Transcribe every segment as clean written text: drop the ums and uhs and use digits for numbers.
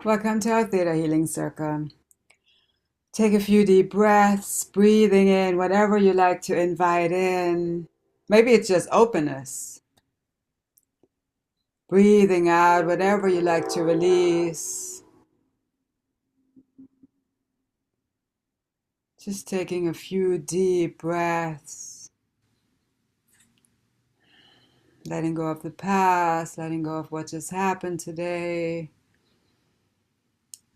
Welcome to our Theta Healing Circle. Take a few deep breaths, breathing in whatever you like to invite in. Maybe it's just openness. Breathing out whatever you like to release. Just taking a few deep breaths. Letting go of the past, letting go of what just happened today.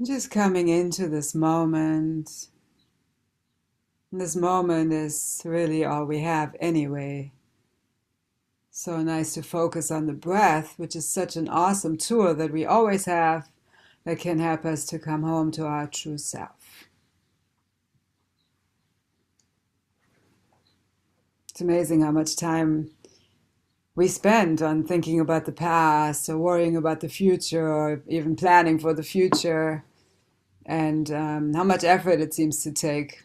Just coming into this moment. This moment is really all we have anyway. So nice to focus on the breath, which is such an awesome tool that we always have that can help us to come home to our true self. It's amazing how much time we spend on thinking about the past or worrying about the future or even planning for the future, and how much effort it seems to take,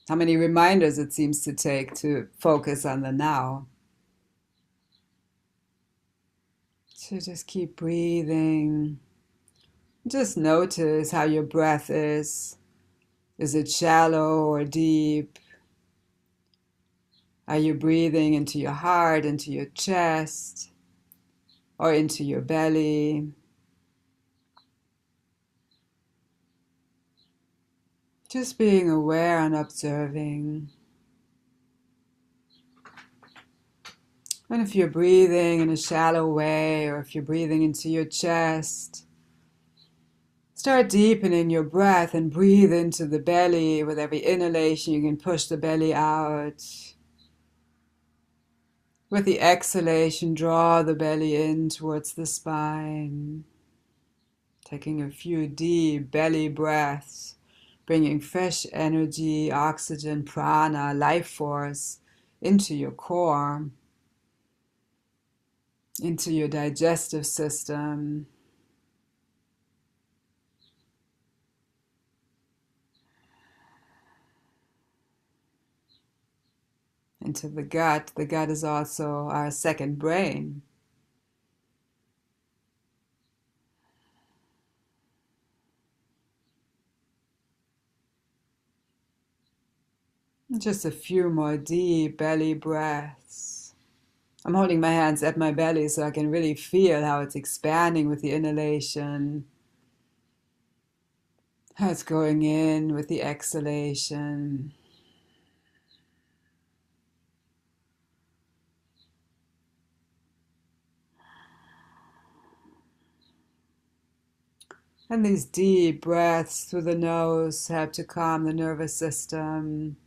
how many reminders it seems to take to focus on the now. So just keep breathing. Just notice how your breath is. Is it shallow or deep? Are you breathing into your heart, into your chest, or into your belly? Just being aware and observing. And if you're breathing in a shallow way, or if you're breathing into your chest, start deepening your breath and breathe into the belly. With every inhalation, you can push the belly out. With the exhalation, draw the belly in towards the spine. Taking a few deep belly breaths, bringing fresh energy, oxygen, prana, life force into your core, into your digestive system, into the gut. The gut is also our second brain. Just a few more deep belly breaths. I'm holding my hands at my belly so I can really feel how it's expanding with the inhalation, how it's going in with the exhalation. And these deep breaths through the nose help to calm the nervous system,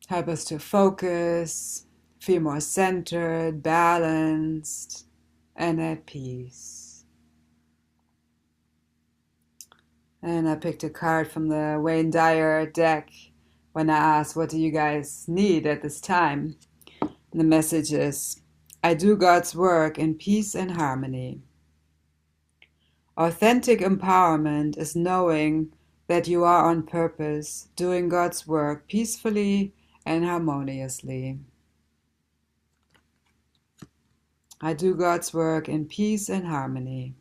help us to focus, feel more centered, balanced, and at peace. And I picked a card from the Wayne Dyer deck when I asked, what do you guys need at this time? And the message is, I do God's work in peace and harmony. Authentic empowerment is knowing that you are on purpose, doing God's work peacefully and harmoniously. I do God's work in peace and harmony.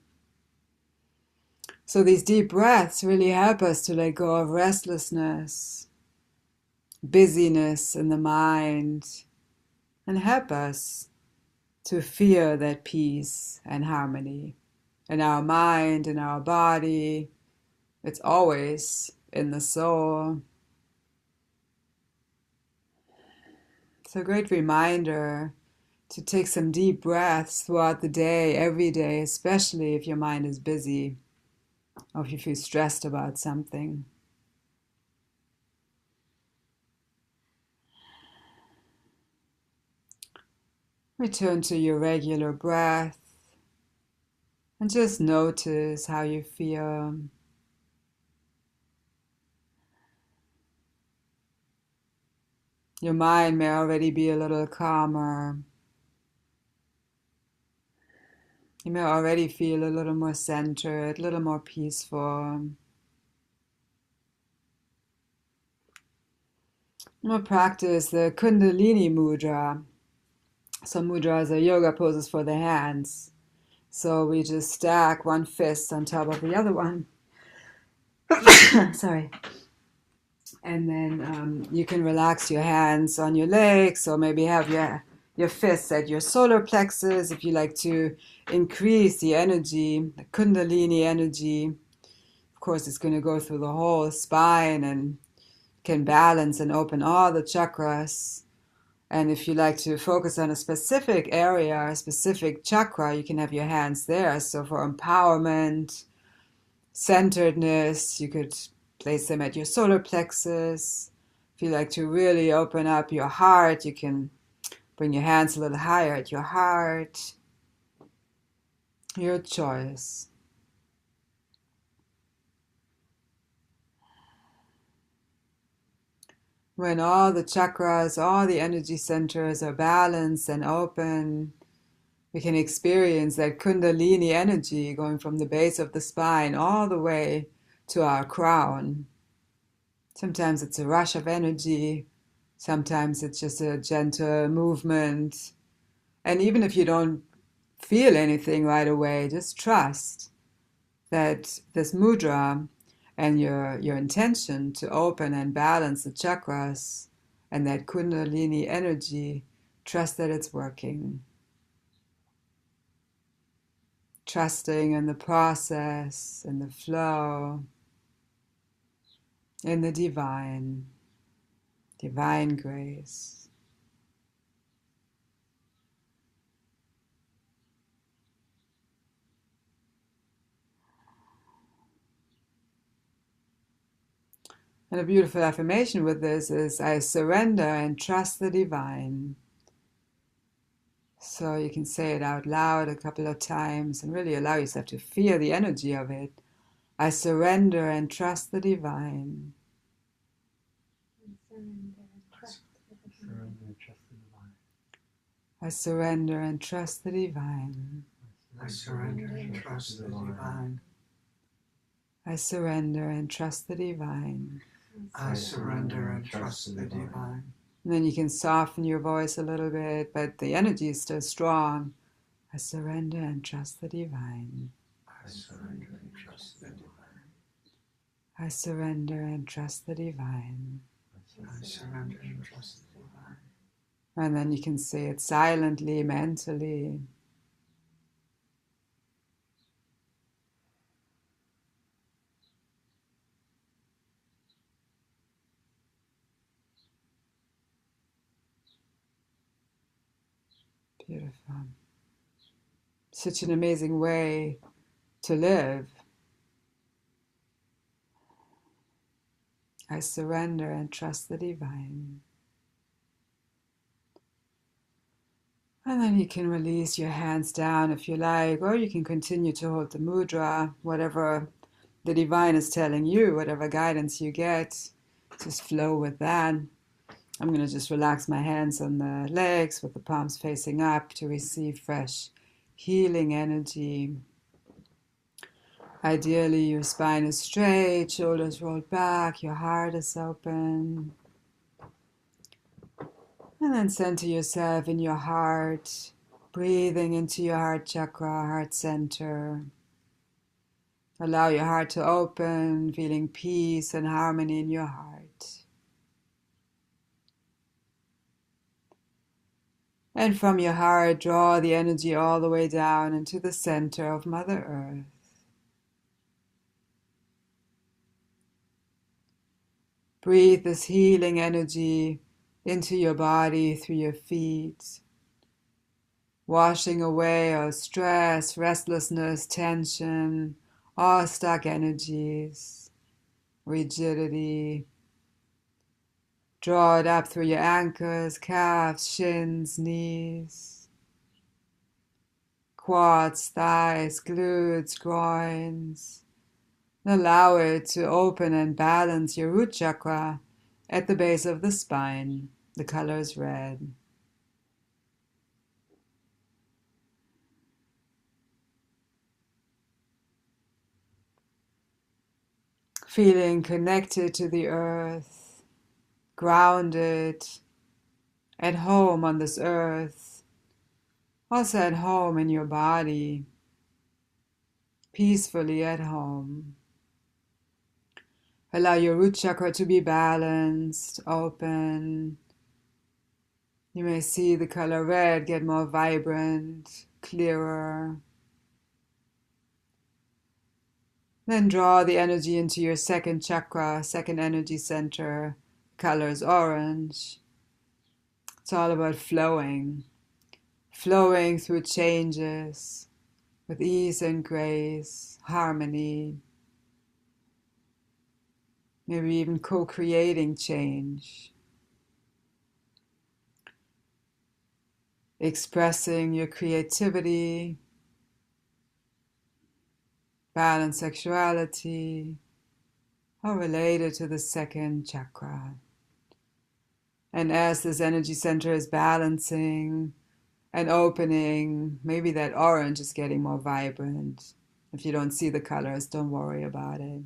So these deep breaths really help us to let go of restlessness, busyness in the mind, and help us to feel that peace and harmony in our mind, in our body. It's always in the soul. It's a great reminder to take some deep breaths throughout the day, every day, especially if your mind is busy or if you feel stressed about something. Return to your regular breath and just notice how you feel. Your mind may already be a little calmer. You may already feel a little more centered, a little more peaceful. We'll practice the Kundalini mudra. So mudras are yoga poses for the hands. So we just stack one fist on top of the other one. Sorry. And then you can relax your hands on your legs, or maybe have your fists at your solar plexus if you like to increase the energy, the Kundalini energy. Of course, it's going to go through the whole spine and can balance and open all the chakras. And if you like to focus on a specific area, a specific chakra, you can have your hands there. So for empowerment, centeredness, you could place them at your solar plexus. If you like to really open up your heart, you can bring your hands a little higher at your heart. Your choice. When all the chakras, all the energy centers are balanced and open, we can experience that Kundalini energy going from the base of the spine all the way to our crown. Sometimes it's a rush of energy. Sometimes it's just a gentle movement. And even if you don't feel anything right away, just trust that this mudra and your intention to open and balance the chakras and that Kundalini energy, trust that it's working. Trusting in the process, in the flow, in the divine grace. And a beautiful affirmation with this is, I surrender and trust the divine. So you can say it out loud a couple of times and really allow yourself to feel the energy of it. I surrender and trust the divine. I surrender and trust the divine. I surrender and trust the divine. I surrender and trust the divine. I surrender and trust the divine. And then you can soften your voice a little bit, but the energy is still strong. I surrender and trust the divine. I surrender and trust the divine. I surrender and trust the divine. I surrender and trust the divine. And then you can say it silently, mentally. Beautiful. Such an amazing way to live. I surrender and trust the divine. And then you can release your hands down if you like, or you can continue to hold the mudra, whatever the divine is telling you, whatever guidance you get, just flow with that. I'm going to just relax my hands on the legs with the palms facing up to receive fresh healing energy. Ideally, your spine is straight, shoulders rolled back, your heart is open. And then center yourself in your heart, breathing into your heart chakra, heart center. Allow your heart to open, feeling peace and harmony in your heart. And from your heart, draw the energy all the way down into the center of Mother Earth. Breathe this healing energy into your body through your feet, washing away all stress, restlessness, tension, all stuck energies, rigidity. Draw it up through your ankles, calves, shins, knees, quads, thighs, glutes, groins. And allow it to open and balance your root chakra at the base of the spine. The color is red. Feeling connected to the earth, grounded, at home on this earth, also at home in your body, peacefully at home. Allow your root chakra to be balanced, open. You may see the color red get more vibrant, clearer. Then draw the energy into your second chakra, second energy center. Color is orange. It's all about flowing through changes with ease and grace, harmony, maybe even co-creating change, expressing your creativity, balanced sexuality, all related to the second chakra. And as this energy center is balancing and opening, maybe that orange is getting more vibrant. If you don't see the colors, don't worry about it.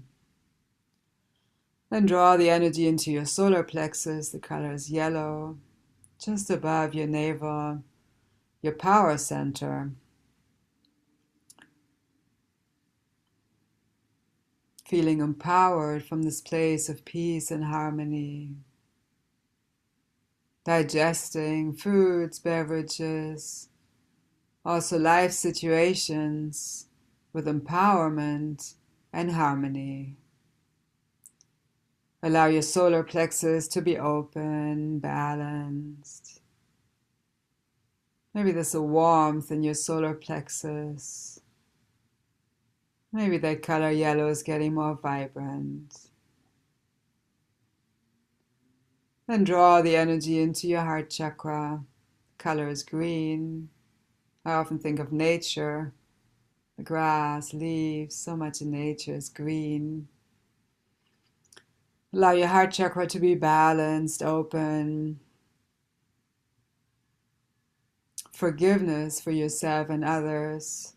Then draw the energy into your solar plexus. The color is yellow, just above your navel, your power center. Feeling empowered from this place of peace and harmony. Digesting foods, beverages, also life situations with empowerment and harmony. Allow your solar plexus to be open, balanced. Maybe there's a warmth in your solar plexus. Maybe that color yellow is getting more vibrant. Then draw the energy into your heart chakra. Color is green. I often think of nature. The grass, leaves, so much in nature is green. Allow your heart chakra to be balanced, open. Forgiveness for yourself and others.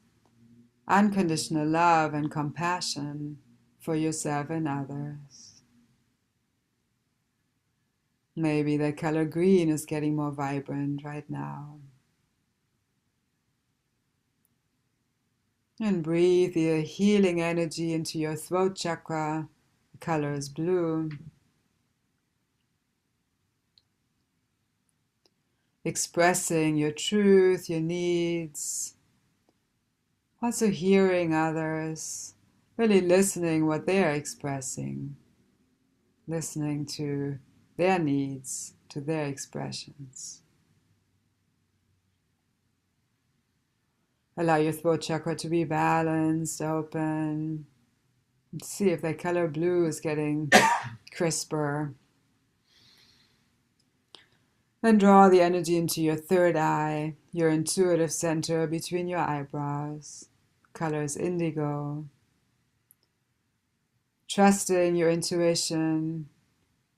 Unconditional love and compassion for yourself and others. Maybe that color green is getting more vibrant right now. And breathe the healing energy into your throat chakra. The color is blue. Expressing your truth, your needs. Also hearing others. Really listening what they're expressing. Listening to their needs, to their expressions. Allow your throat chakra to be balanced, open. See if that color blue is getting crisper. Then draw the energy into your third eye, your intuitive center between your eyebrows. Color is indigo. Trusting your intuition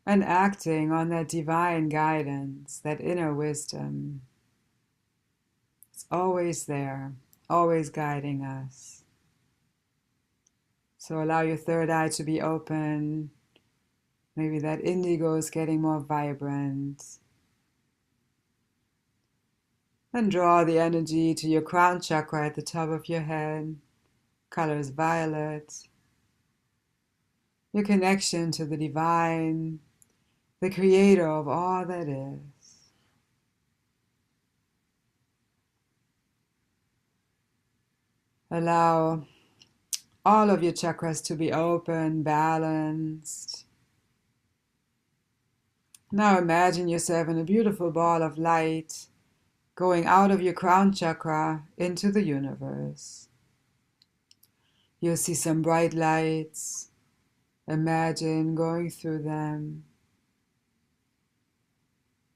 and acting on that divine guidance, that inner wisdom. It's always there, always guiding us. So allow your third eye to be open. Maybe that indigo is getting more vibrant. Then draw the energy to your crown chakra at the top of your head. Color is violet. Your connection to the divine, the creator of all that is. Allow all of your chakras to be open, balanced. Now imagine yourself in a beautiful ball of light going out of your crown chakra into the universe. You'll see some bright lights. Imagine going through them.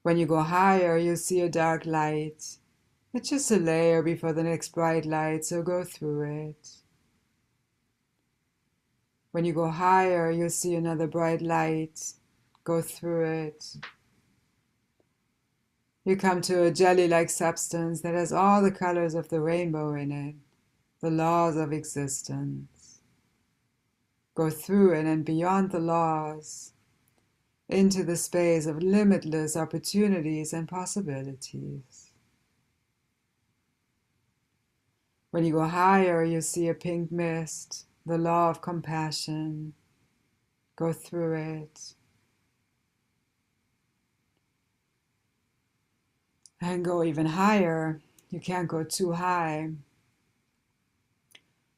When you go higher, you'll see a dark light. It's just a layer before the next bright light, so go through it. When you go higher, you'll see another bright light. Go through it. You come to a jelly-like substance that has all the colors of the rainbow in it, the laws of existence. Go through it and beyond the laws, into the space of limitless opportunities and possibilities. When you go higher, you see a pink mist, the law of compassion. Go through it. And go even higher. You can't go too high.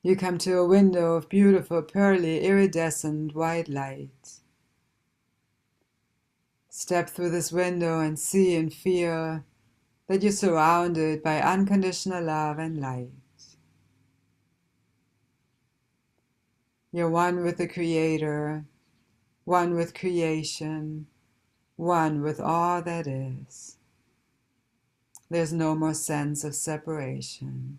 You come to a window of beautiful, pearly, iridescent white light. Step through this window and see and feel that you're surrounded by unconditional love and light. You're one with the Creator, one with creation, one with all that is. There's no more sense of separation.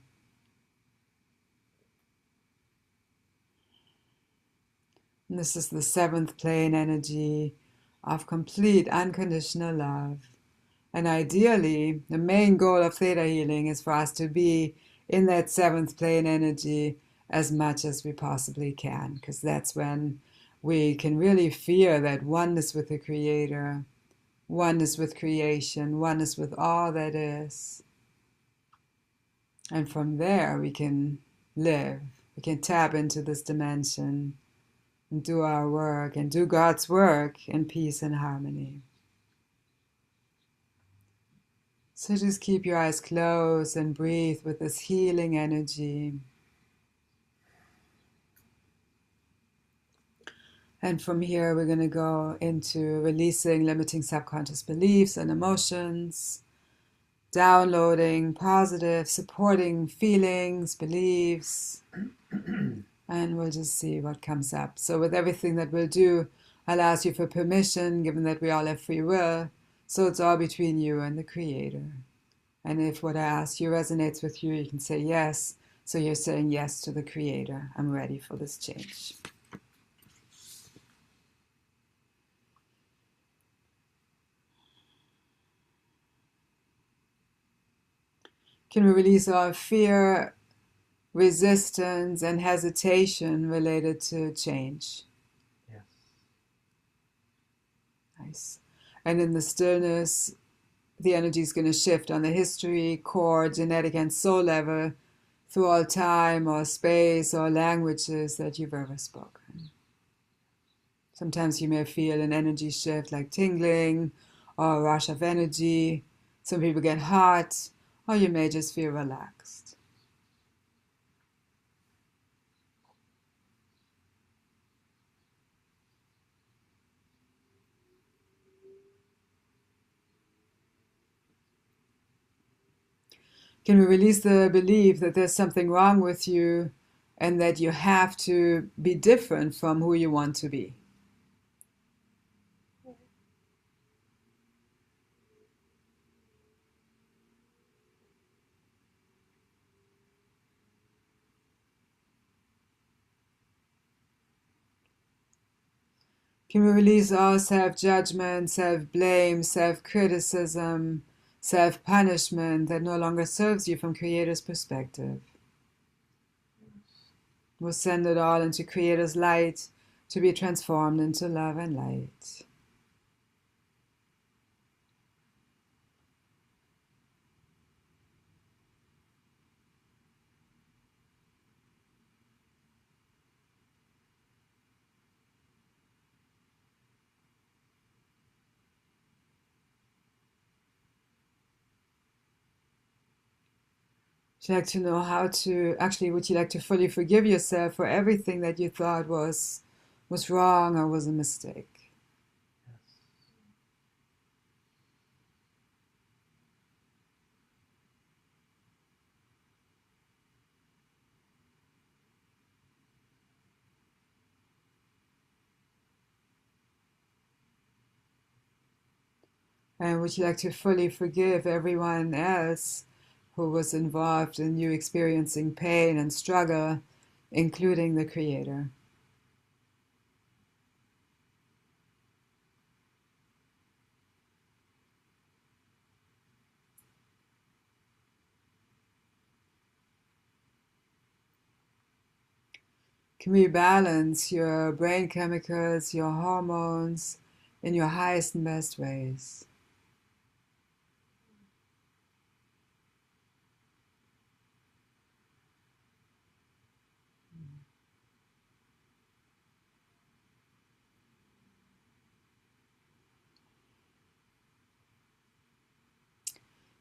And this is the seventh plane energy of complete unconditional love. And ideally, the main goal of theta healing is for us to be in that seventh plane energy as much as we possibly can, because that's when we can really feel that oneness with the Creator, oneness with creation, oneness with all that is. And from there, we can live. We can tap into this dimension and do our work and do God's work in peace and harmony. So just keep your eyes closed and breathe with this healing energy. And from here, we're going to go into releasing limiting subconscious beliefs and emotions, downloading positive, supporting feelings, beliefs, and we'll just see what comes up. So with everything that we'll do, I'll ask you for permission, given that we all have free will, so it's all between you and the Creator. And if what I ask you resonates with you, you can say yes. So you're saying yes to the Creator. I'm ready for this change. Can we release all fear, resistance, and hesitation related to change? Yes. Nice. And in the stillness, the energy is going to shift on the history, core, genetic, and soul level through all time or space or languages that you've ever spoken. Sometimes you may feel an energy shift like tingling or a rush of energy. Some people get hot, or you may just feel relaxed. Can we release the belief that there's something wrong with you and that you have to be different from who you want to be? Can we release all self-judgment, self-blame, self-criticism, self-punishment that no longer serves you from Creator's perspective? We'll send it all into Creator's light to be transformed into love and light. Would you like to know how to, actually, would you like to fully forgive yourself for everything that you thought was wrong or was a mistake? And would you like to fully forgive everyone else who was involved in you experiencing pain and struggle, including the Creator? Can we balance your brain chemicals, your hormones in your highest and best ways?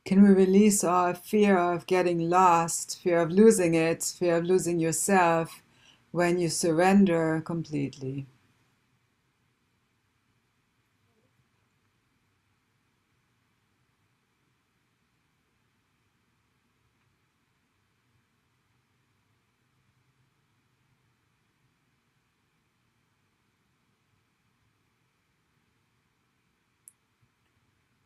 Can we release our fear of getting lost, fear of losing it, fear of losing yourself when you surrender completely?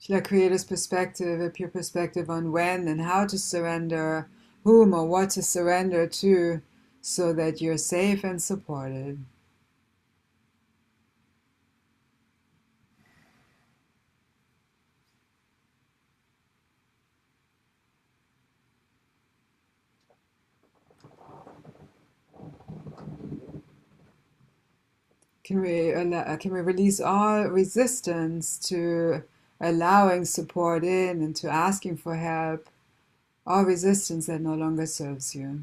Shall I create a perspective, a pure perspective on when and how to surrender, whom or what to surrender to, so that you're safe and supported? Can we release all resistance to allowing support in and to asking for help, all resistance that no longer serves you?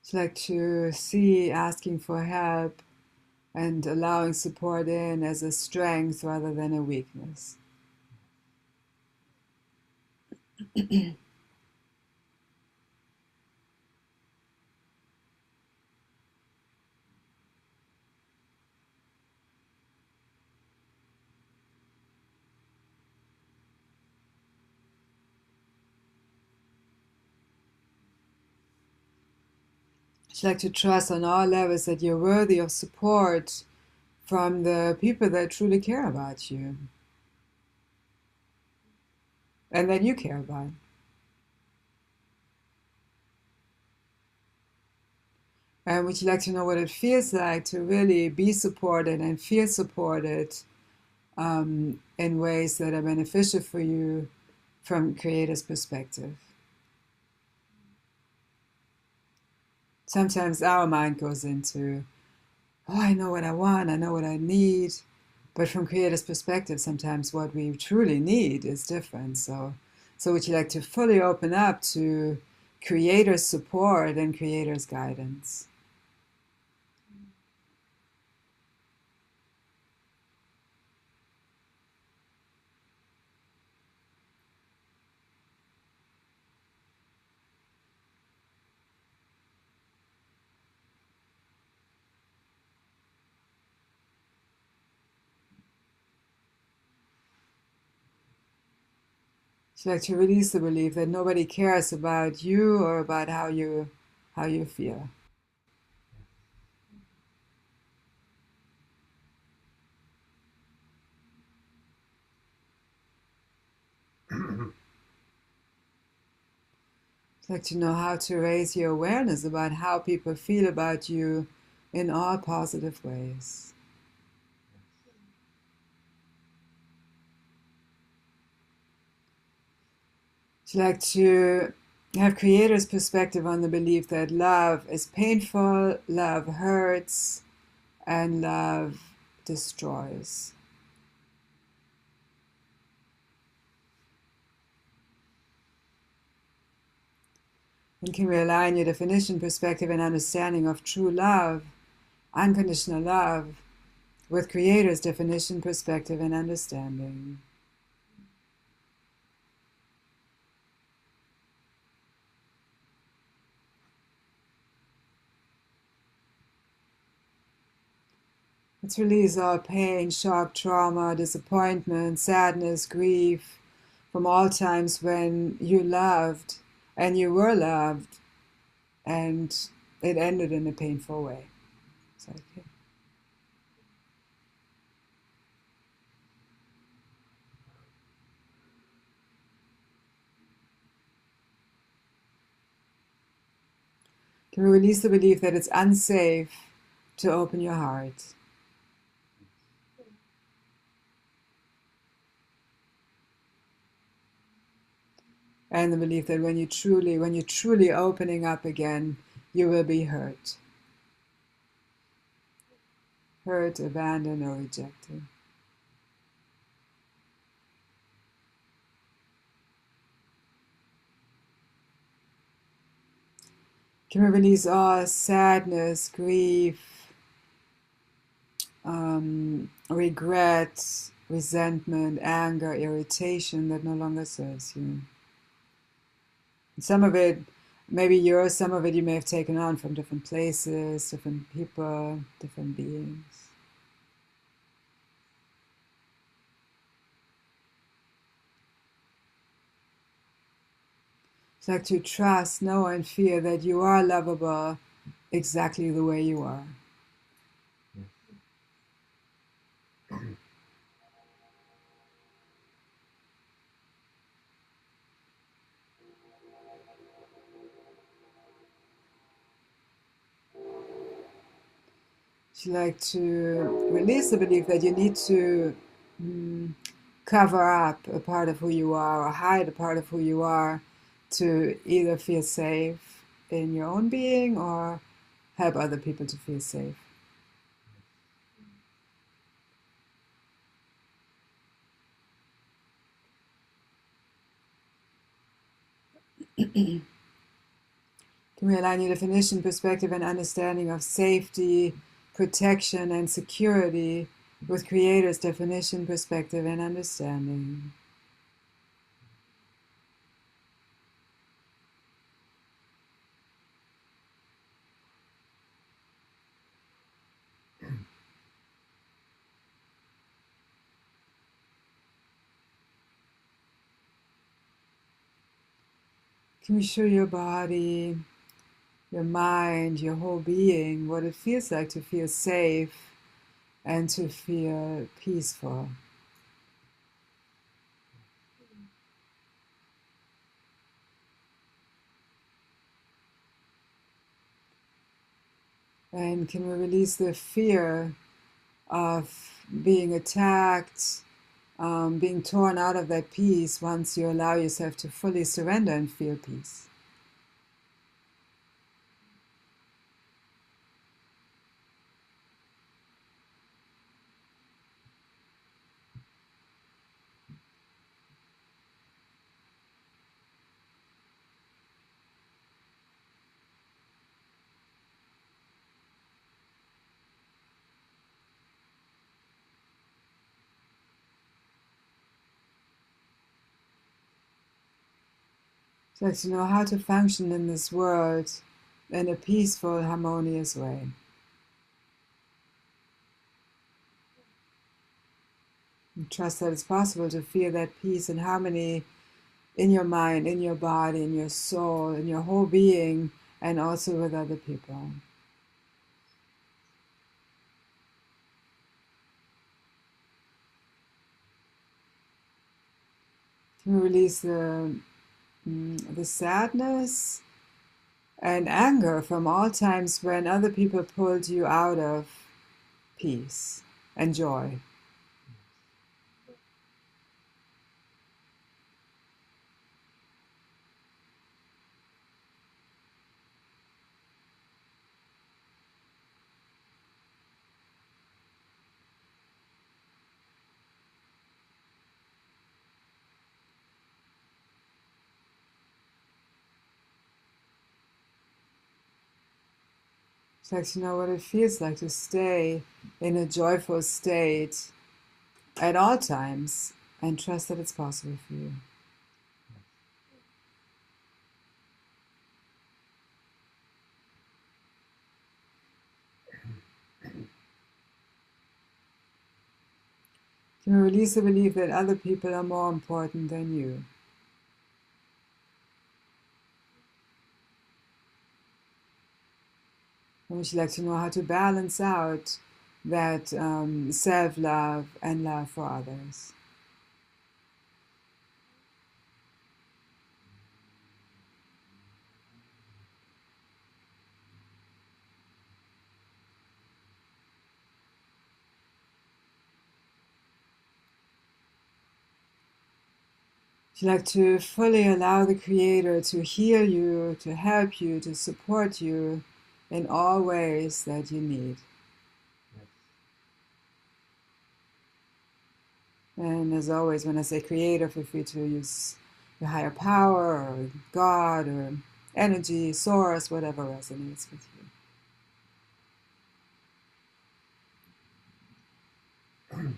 It's like to see asking for help and allowing support in as a strength rather than a weakness. It's like to trust on all levels that you're worthy of support from the people that truly care about you and that you care about. And would you like to know what it feels like to really be supported and feel supported in ways that are beneficial for you from creator's perspective? Sometimes our mind goes into, oh, I know what I want, I know what I need. But from creator's perspective, sometimes what we truly need is different. So would you like to fully open up to creator's support and creator's guidance? Would you like to release the belief that nobody cares about you or about how you feel? Like to know how to raise your awareness about how people feel about you in all positive ways. Like to have creator's perspective on the belief that love is painful, love hurts, and love destroys. And can we align your definition, perspective, and understanding of true love, unconditional love, with creator's definition, perspective, and understanding? Let's release all pain, shock, trauma, disappointment, sadness, grief from all times when you loved and you were loved and it ended in a painful way. So, okay. Can we release the belief that it's unsafe to open your heart? And the belief that when you're truly opening up again, you will be hurt. Hurt, abandoned, or rejected. Can we release all sadness, grief, regret, resentment, anger, irritation that no longer serves you? Some of it, maybe yours, some of it you may have taken on from different places, different people, different beings. It's like to trust, know, and fear that you are lovable exactly the way you are. You like to release the belief that you need to cover up a part of who you are or hide a part of who you are to either feel safe in your own being or help other people to feel safe. Can we align your definition, perspective, and understanding of safety, protection, and security with Creator's definition, perspective, and understanding? Can we show your body, your mind, your whole being, what it feels like to feel safe and to feel peaceful? And can we release the fear of being attacked, being torn out of that peace once you allow yourself to fully surrender and feel peace? So that you know how to function in this world in a peaceful, harmonious way. And trust that it's possible to feel that peace and harmony in your mind, in your body, in your soul, in your whole being, and also with other people. Can we release the sadness and anger from all times when other people pulled you out of peace and joy? It's like to know what it feels like to stay in a joyful state at all times and trust that it's possible for you. Can we release the belief that other people are more important than you? And would you like to know how to balance out that self-love and love for others? Would you like to fully allow the Creator to heal you, to help you, to support you in all ways that you need? And as always, when I say Creator, feel free to use your higher power or God or energy, source, whatever resonates with you.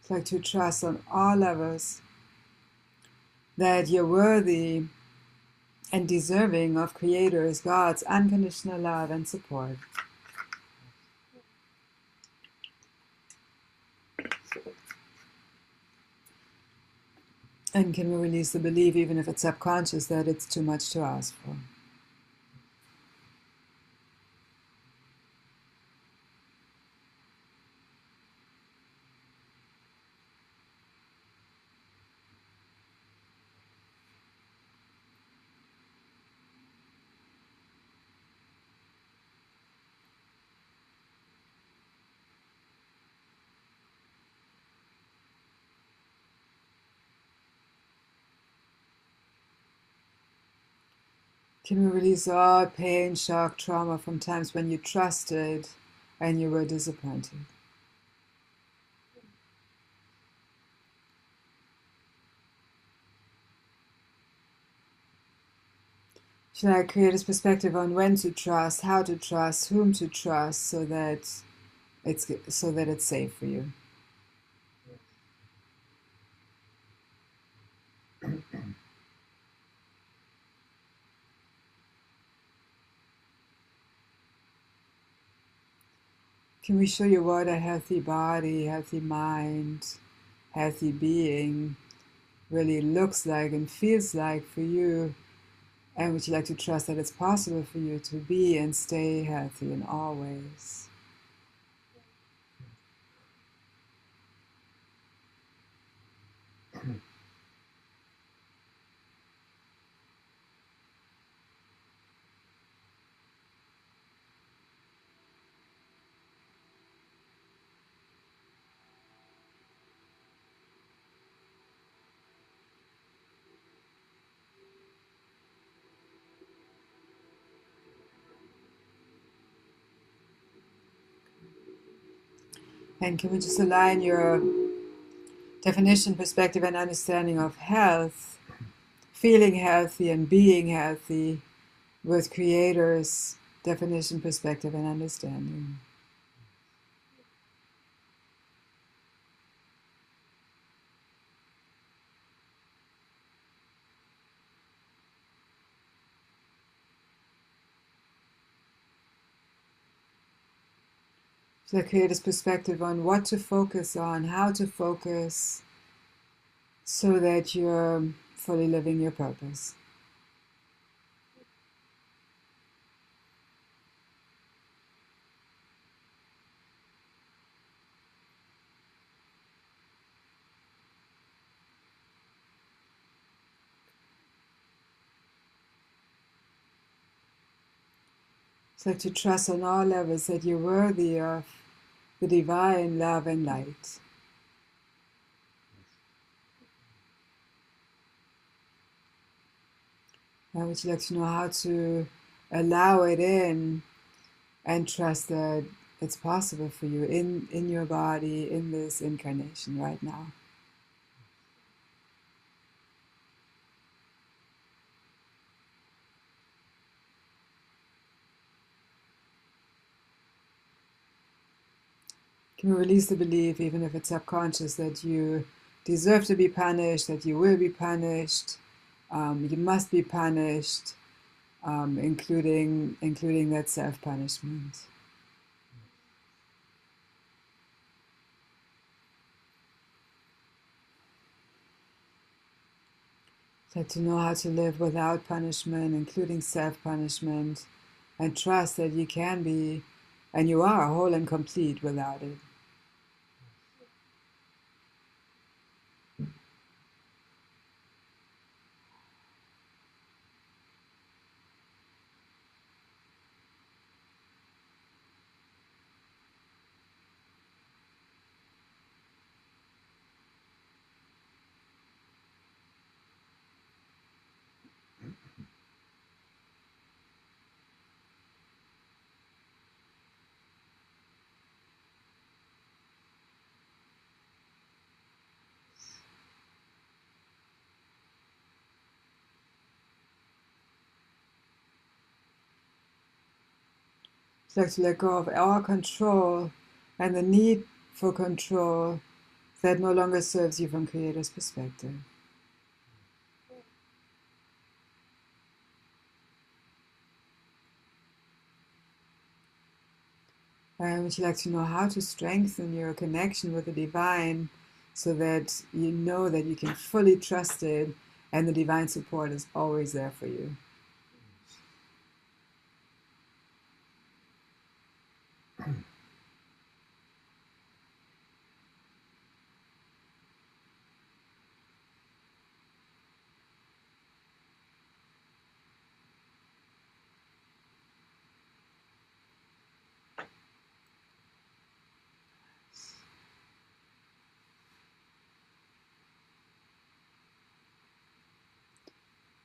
It's like to trust on all levels that you're worthy and deserving of Creator's, God's unconditional love and support. And can we release the belief, even if it's subconscious, that it's too much to ask for? Can we release all pain, shock, trauma from times when you trusted and you were disappointed? Should I create this perspective on when to trust, how to trust, whom to trust, so that it's safe for you? Can we show you what a healthy body, healthy mind, healthy being really looks like and feels like for you? And would you like to trust that it's possible for you to be and stay healthy in all ways? And can we just align your definition, perspective, and understanding of health, feeling healthy and being healthy, with Creator's definition, perspective, and understanding? So the Creator's perspective on what to focus on, how to focus, so that you're fully living your purpose. It's like to trust on all levels that you're worthy of the divine love and light. I would like to know how to allow it in and trust that it's possible for you in your body, in this incarnation right now. Can you release the belief, even if it's subconscious, that you deserve to be punished, that you will be punished, you must be punished, including that self-punishment. So to know how to live without punishment, including self-punishment, and trust that you can be, and you are whole and complete without it. It's like to let go of all control and the need for control that no longer serves you from Creator's perspective. And would you like to know how to strengthen your connection with the divine so that you know that you can fully trust it and the divine support is always there for you?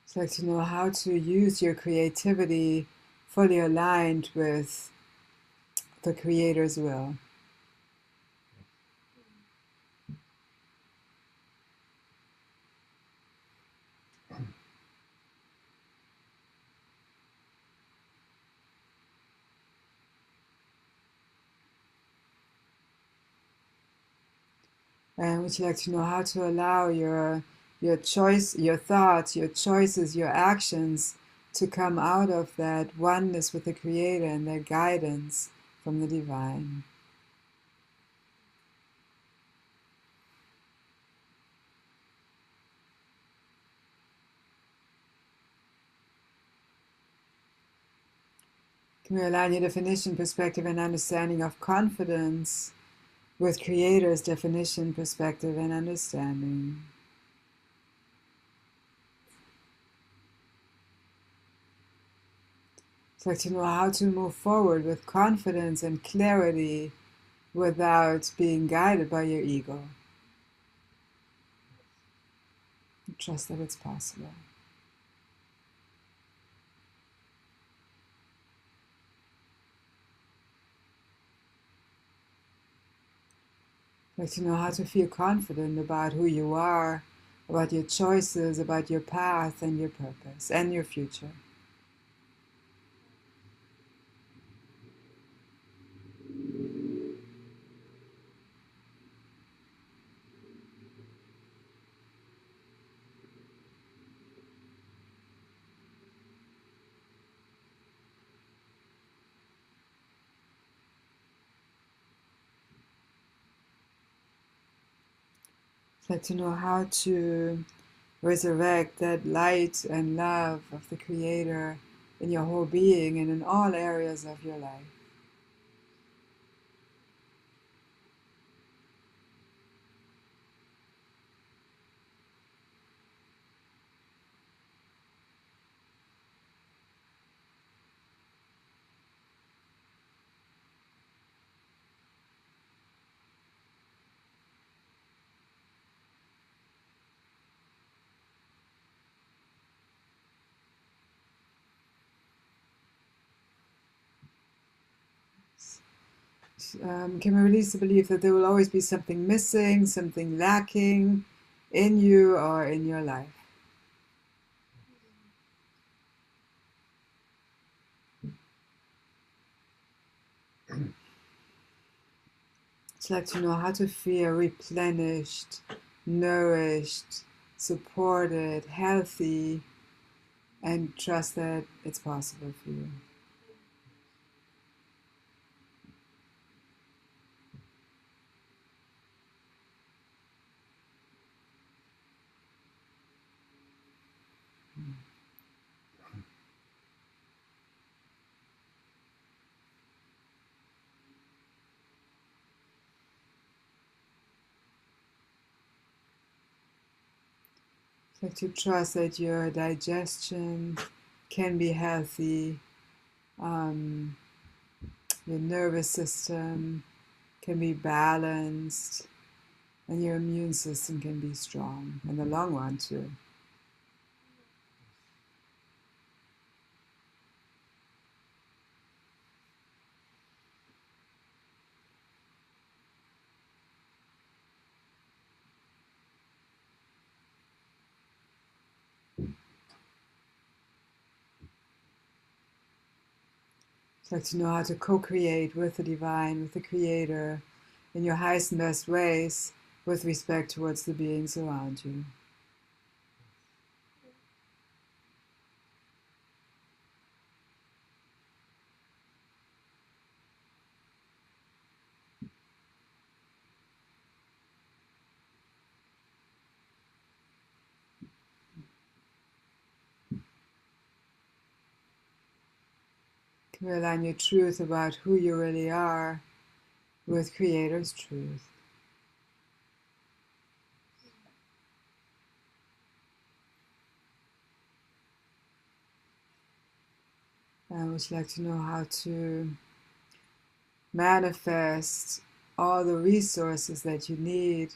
It's like to know how to use your creativity fully aligned with the Creator's will. And would you like to know how to allow your choice, your thoughts, your choices, your actions to come out of that oneness with the Creator and their guidance from the divine? Can we align your definition, perspective, and understanding of confidence with Creator's definition, perspective, and understanding? It's like to know how to move forward with confidence and clarity without being guided by your ego. Trust that it's possible. Like to know how to feel confident about who you are, about your choices, about your path and your purpose and your future. Like to know how to resurrect that light and love of the Creator in your whole being and in all areas of your life. Can we release the belief that there will always be something missing, something lacking in you or in your life? It's like to know how to feel replenished, nourished, supported, healthy, and trust that it's possible for you. It's like to trust that your digestion can be healthy, um, your nervous system can be balanced, and your immune system can be strong in the long run too. Like to know how to co-create with the divine, with the creator, in your highest and best ways, with respect towards the beings around you. Can you align your truth about who you really are with Creator's truth? I would like to know how to manifest all the resources that you need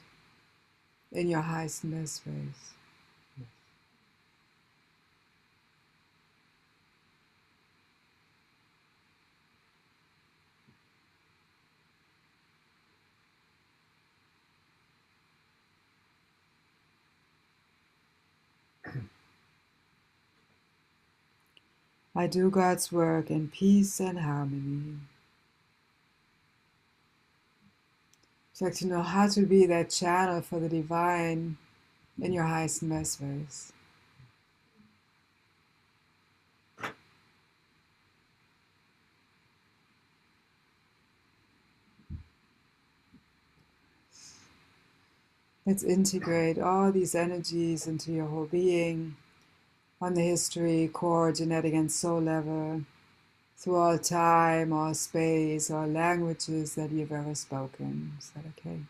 in your highest and best ways. I do God's work in peace and harmony. I'd like to know how to be that channel for the divine in your highest and best ways. Let's integrate all these energies into your whole being on the history, core, genetic, and soul level, through all time, all space, all languages that you've ever spoken. Is that okay?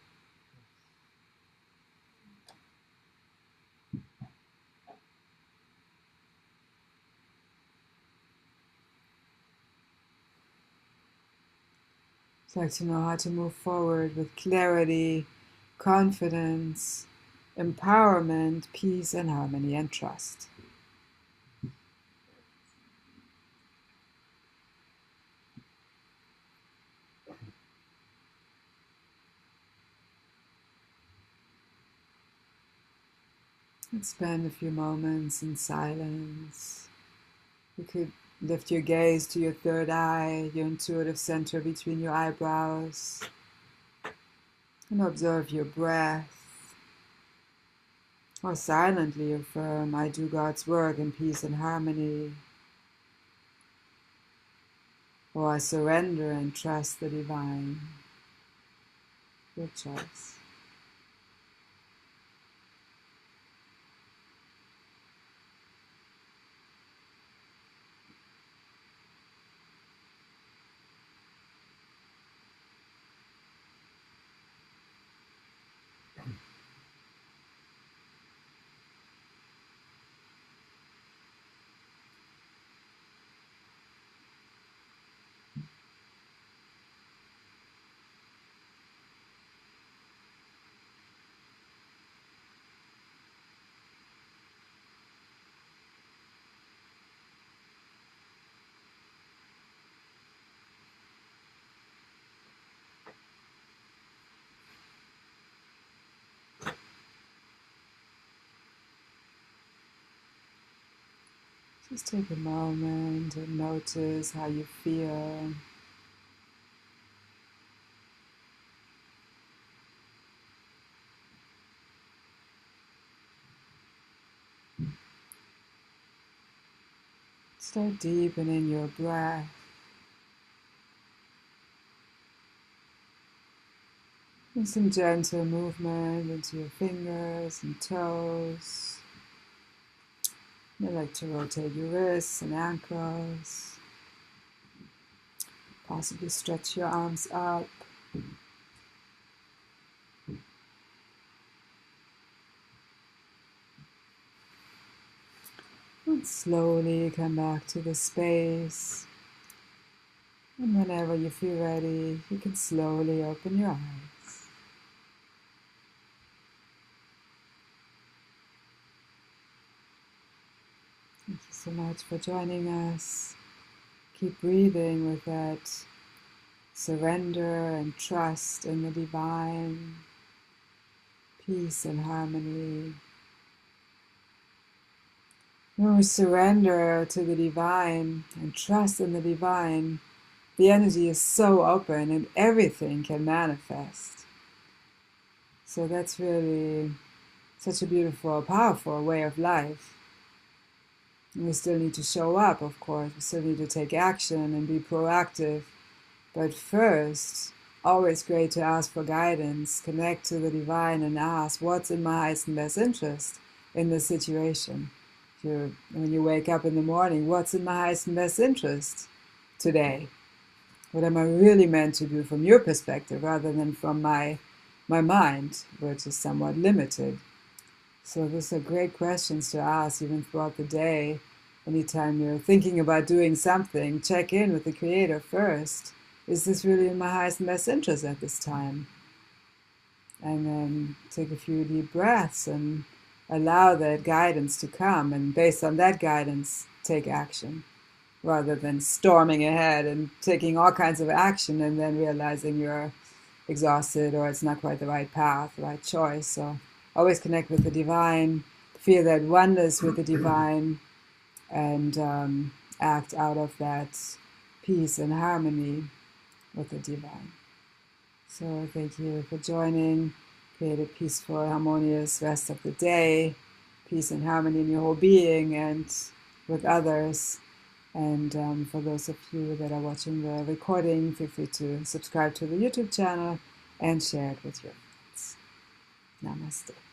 I'd like to know how to move forward with clarity, confidence, empowerment, peace, and harmony, and trust. And spend a few moments in silence. You could lift your gaze to your third eye, your intuitive center between your eyebrows, and observe your breath. Or silently affirm, I do God's work in peace and harmony. Or I surrender and trust the divine. Your choice. Just take a moment and notice how you feel. Start deepening your breath. And some gentle movement into your fingers and toes. You like to rotate your wrists and ankles. Possibly stretch your arms up. And slowly come back to the space. And whenever you feel ready, you can slowly open your eyes. Thank you so much for joining us. Keep breathing with that surrender and trust in the divine, peace and harmony. When we surrender to the divine and trust in the divine, the energy is so open and everything can manifest. So that's really such a beautiful, powerful way of life. And we still need to show up, of course. We still need to take action and be proactive. But first, always great to ask for guidance, connect to the divine and ask what's in my highest and best interest in this situation. When you wake up in the morning, what's in my highest and best interest today? What am I really meant to do from your perspective rather than from my mind, which is somewhat limited? So those are great questions to ask even throughout the day. Anytime you're thinking about doing something, check in with the Creator first. Is this really in my highest and best interest at this time? And then take a few deep breaths and allow that guidance to come. And based on that guidance, take action. Rather than storming ahead and taking all kinds of action and then realizing you're exhausted or it's not quite the right path, the right choice. So always connect with the divine, feel that oneness with the divine, and act out of that peace and harmony with the divine. So thank you for joining. Create a peaceful, harmonious rest of the day, peace and harmony in your whole being and with others. And for those of you that are watching the recording, feel free to subscribe to the YouTube channel and share it with your friends. Namaste.